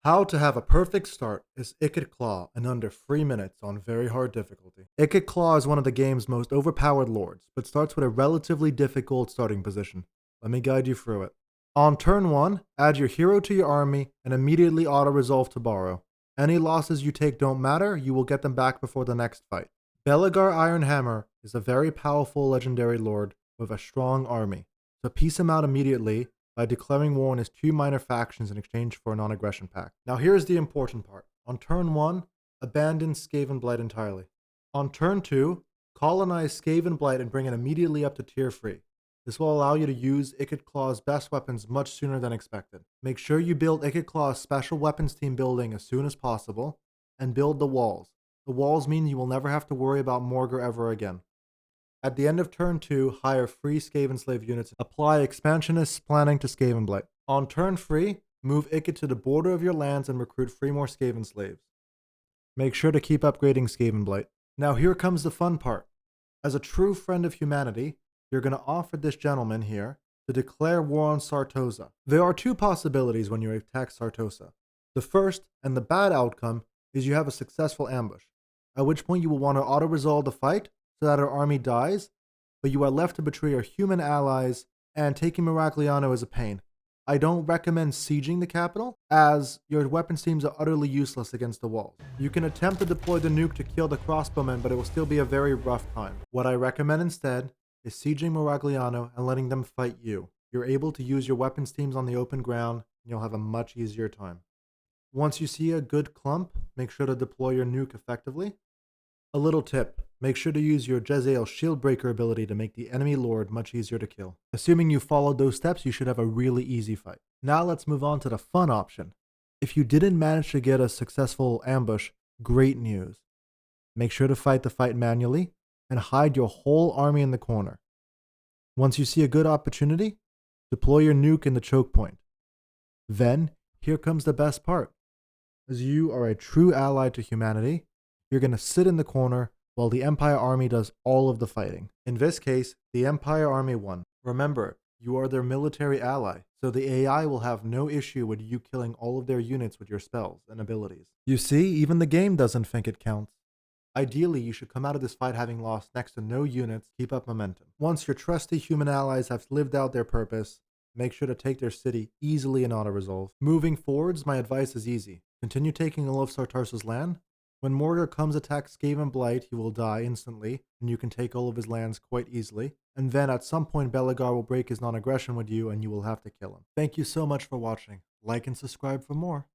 How to have a perfect start is Ikit Claw in under 3 minutes on very hard difficulty. Ikit Claw is one of the game's most overpowered lords, but starts with a relatively difficult starting position. Let me guide you through it. On turn 1, add your hero to your army and immediately auto-resolve to borrow. Any losses you take don't matter, you will get them back before the next fight. Belegar Ironhammer is a very powerful legendary lord with a strong army, so peace him out immediately by declaring war on his 2 minor factions in exchange for a non-aggression pact. Now here's the important part. On turn 1, abandon Skaven Blight entirely. On turn 2, colonize Skaven Blight and bring it immediately up to tier 3. This will allow you to use Ikit Claw's best weapons much sooner than expected. Make sure you build Ikit Claw's special weapons team building as soon as possible, and build the walls. The walls mean you will never have to worry about Morgr ever again. At the end of turn 2, hire 3 Skaven slave units. Apply expansionist planning to Skaven Blight. On turn 3, move Ikit to the border of your lands and recruit 3 more Skaven slaves. Make sure to keep upgrading Skaven Blight. Now here comes the fun part. As a true friend of humanity, you're going to offer this gentleman here to declare war on Sartosa. There are 2 possibilities when you attack Sartosa. The first, and the bad outcome, is you have a successful ambush, at which point you will want to auto-resolve the fight so that our army dies, but you are left to betray your human allies, and taking Miragliano is a pain. I don't recommend sieging the capital, as your weapons teams are utterly useless against the walls. You can attempt to deploy the nuke to kill the crossbowmen, but it will still be a very rough time. What I recommend instead is sieging Miragliano and letting them fight you. You're able to use your weapons teams on the open ground, and you'll have a much easier time. Once you see a good clump, make sure to deploy your nuke effectively. A little tip, make sure to use your Jezzael Shieldbreaker ability to make the enemy lord much easier to kill. Assuming you followed those steps, you should have a really easy fight. Now let's move on to the fun option. If you didn't manage to get a successful ambush, great news. Make sure to fight the fight manually and hide your whole army in the corner. Once you see a good opportunity, deploy your nuke in the choke point. Then, here comes the best part. As you are a true ally to humanity, you're going to sit in the corner while the Empire army does all of the fighting. In this case, the Empire army won. Remember, you are their military ally, so the AI will have no issue with you killing all of their units with your spells and abilities. You see, even the game doesn't think it counts. Ideally, you should come out of this fight having lost next to no units, keep up momentum. Once your trusty human allies have lived out their purpose, make sure to take their city easily in auto-resolve. Moving forwards, my advice is easy. Continue taking all of Sartosa's land. When Morgr comes attack Skaven Blight, he will die instantly, and you can take all of his lands quite easily. And then at some point, Belegar will break his non-aggression with you, and you will have to kill him. Thank you so much for watching. Like and subscribe for more.